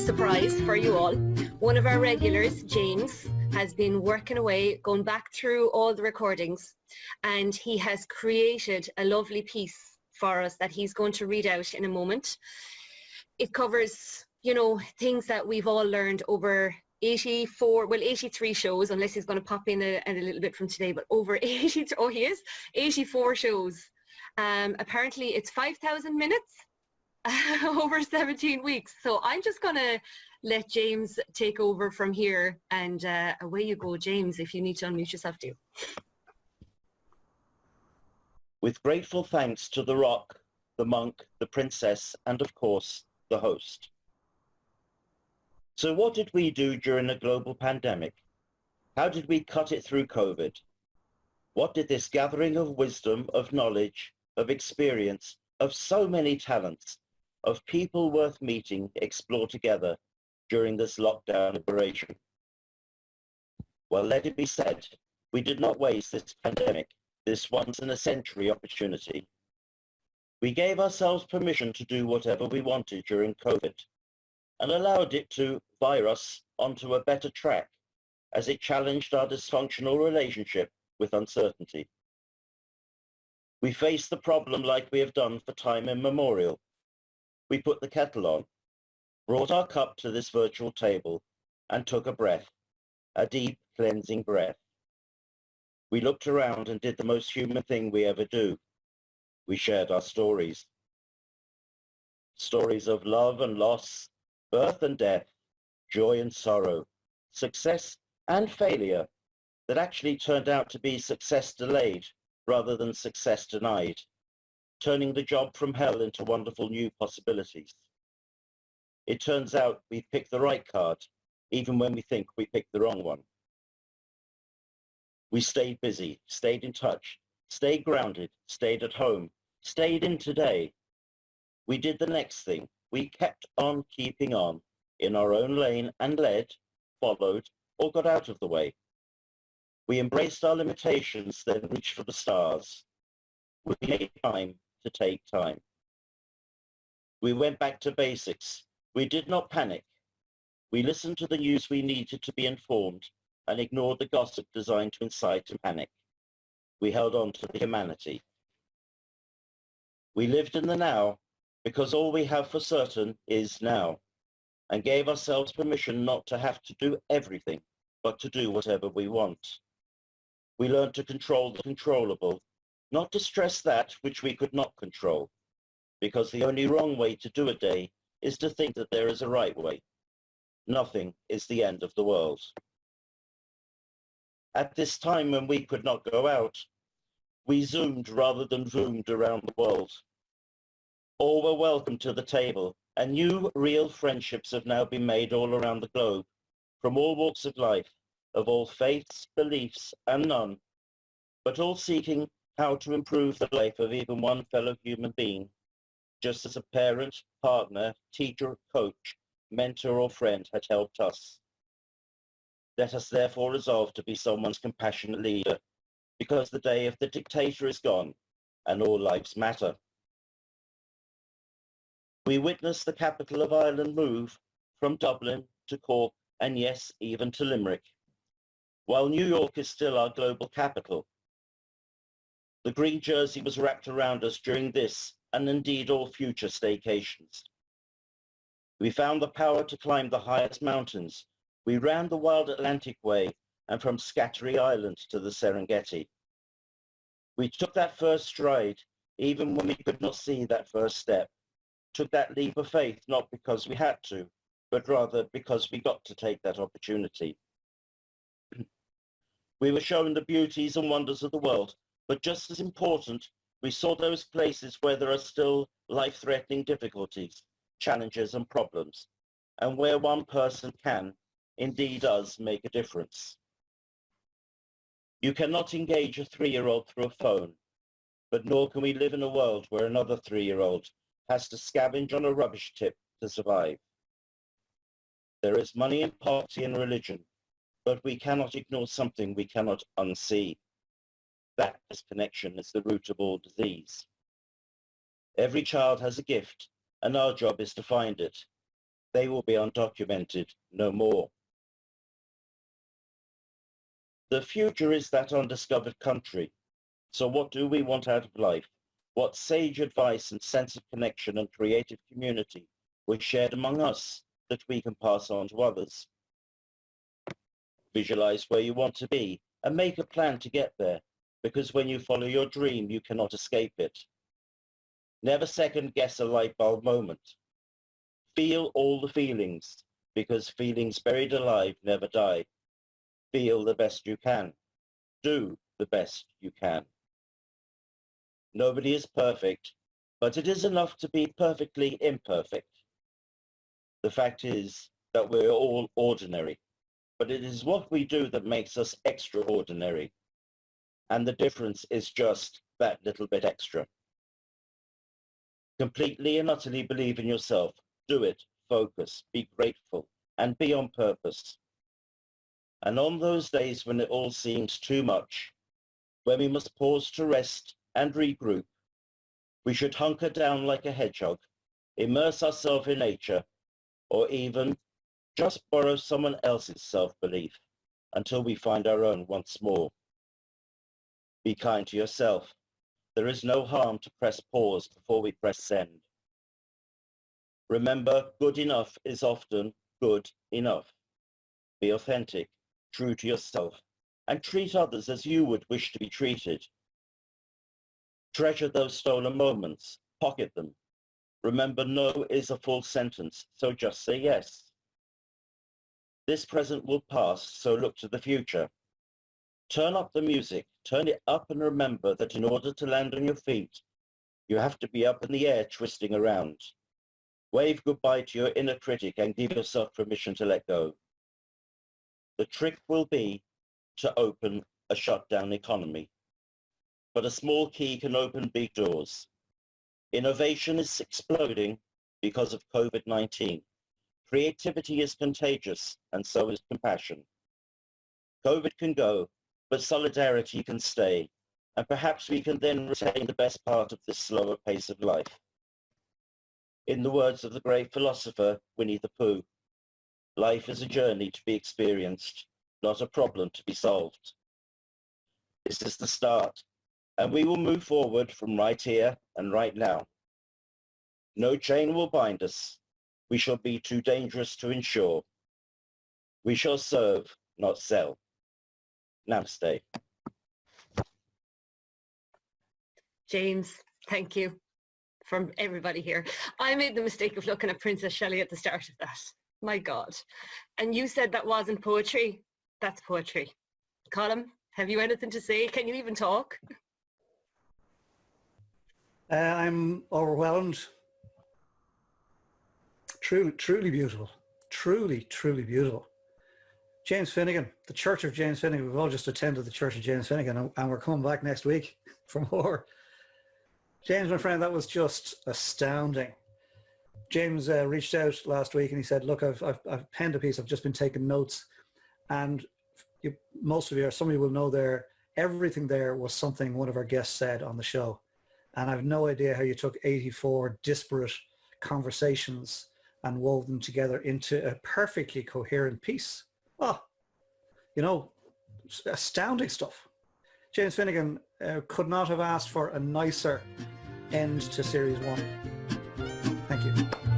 surprise for you all. One of our regulars, James, has been working away, going back through all the recordings, and he has created a lovely piece for us that he's going to read out in a moment. It covers, you know, things that we've all learned over 83 shows, unless he's going to pop in a little bit from today, but over 84 shows. Apparently it's 5,000 minutes over 17 weeks. So I'm just going to let James take over from here, and away you go, James, if you need to unmute yourself too. With grateful thanks to the rock, the monk, the princess, and of course, the host. So what did we do during a global pandemic? How did we cut it through COVID? What did this gathering of wisdom, of knowledge, of experience, of so many talents, of people worth meeting, explore together during this lockdown liberation? Well, let it be said, we did not waste this pandemic, this once-in-a-century opportunity. We gave ourselves permission to do whatever we wanted during COVID and allowed it to vire us onto a better track as it challenged our dysfunctional relationship with uncertainty. We faced the problem like we have done for time immemorial. We put the kettle on, brought our cup to this virtual table, and took a breath, a deep, cleansing breath. We looked around and did the most human thing we ever do. We shared our stories. Stories of love and loss, birth and death, joy and sorrow, success and failure that actually turned out to be success delayed rather than success denied, turning the job from hell into wonderful new possibilities. It turns out we picked the right card, even when we think we picked the wrong one. We stayed busy, stayed in touch, stayed grounded, stayed at home, stayed in today. We did the next thing. We kept on keeping on in our own lane and led, followed, or got out of the way. We embraced our limitations, then reached for the stars. We made time to take time. We went back to basics. We did not panic. We listened to the news we needed to be informed and ignored the gossip designed to incite and panic. We held on to the humanity. We lived in the now because all we have for certain is now, and gave ourselves permission not to have to do everything, but to do whatever we want. We learned to control the controllable, not to stress that which we could not control, because the only wrong way to do a day is to think that there is a right way. Nothing is the end of the world. At this time when we could not go out, we zoomed rather than zoomed around the world. All were welcome to the table, and new real friendships have now been made all around the globe, from all walks of life, of all faiths, beliefs, and none, but all seeking how to improve the life of even one fellow human being, just as a parent, partner, teacher, coach, mentor, or friend had helped us. Let us therefore resolve to be someone's compassionate leader, because the day of the dictator is gone, and all lives matter. We witnessed the capital of Ireland move from Dublin to Cork, and yes, even to Limerick, while New York is still our global capital. The green jersey was wrapped around us during this, and indeed all future staycations. We found the power to climb the highest mountains. We ran the wild Atlantic Way, and from Scattery Island to the Serengeti. We took that first stride, even when we could not see that first step. Took that leap of faith, not because we had to, but rather because we got to take that opportunity. We were shown the beauties and wonders of the world, but just as important, we saw those places where there are still life-threatening difficulties, challenges and problems, and where one person can, indeed does, make a difference. You cannot engage a 3-year-old through a phone, but nor can we live in a world where another 3-year-old has to scavenge on a rubbish tip to survive. There is money in poverty and religion, but we cannot ignore something we cannot unsee. That disconnection is the root of all disease. Every child has a gift, and our job is to find it. They will be undocumented no more. The future is that undiscovered country. So what do we want out of life? What sage advice and sense of connection and creative community was shared among us that we can pass on to others? Visualize where you want to be and make a plan to get there, because when you follow your dream, you cannot escape it. Never second guess a light bulb moment. Feel all the feelings, because feelings buried alive never die. Feel the best you can. Do the best you can. Nobody is perfect, but it is enough to be perfectly imperfect. The fact is that we're all ordinary, but it is what we do that makes us extraordinary. And the difference is just that little bit extra. Completely and utterly believe in yourself. Do it, focus, be grateful, and be on purpose. And on those days when it all seems too much, when we must pause to rest and regroup, we should hunker down like a hedgehog, immerse ourselves in nature, or even just borrow someone else's self-belief until we find our own once more. Be kind to yourself. There is no harm to press pause before we press send. Remember, good enough is often good enough. Be authentic, true to yourself, and treat others as you would wish to be treated. Treasure those stolen moments, pocket them. Remember, no is a full sentence, so just say yes. This present will pass, so look to the future. Turn up the music, turn it up, and remember that in order to land on your feet, you have to be up in the air twisting around. Wave goodbye to your inner critic and give yourself permission to let go. The trick will be to open a shutdown economy. But a small key can open big doors. Innovation is exploding because of COVID-19. Creativity is contagious, and so is compassion. COVID can go, but solidarity can stay, and perhaps we can then retain the best part of this slower pace of life. In the words of the great philosopher Winnie the Pooh, life is a journey to be experienced, not a problem to be solved. This is the start, and we will move forward from right here and right now. No chain will bind us. We shall be too dangerous to insure. We shall serve, not sell. Namaste. James, thank you from everybody here. I made the mistake of looking at Princess Shelley at the start of that. My God. And you said that wasn't poetry. That's poetry. Colm, have you anything to say? Can you even talk? I'm overwhelmed. Truly beautiful. Truly beautiful. James Finnegan, the Church of James Finnegan. We've all just attended the Church of James Finnegan, and we're coming back next week for more. James, my friend, that was just astounding. James reached out last week and he said, look, I've penned a piece. I've just been taking notes. And most of you, or some of you will know there, everything there was something one of our guests said on the show. And I've no idea how you took 84 disparate conversations and wove them together into a perfectly coherent piece. Oh, you know, astounding stuff. James Finnegan could not have asked for a nicer end to Series 1. Thank you.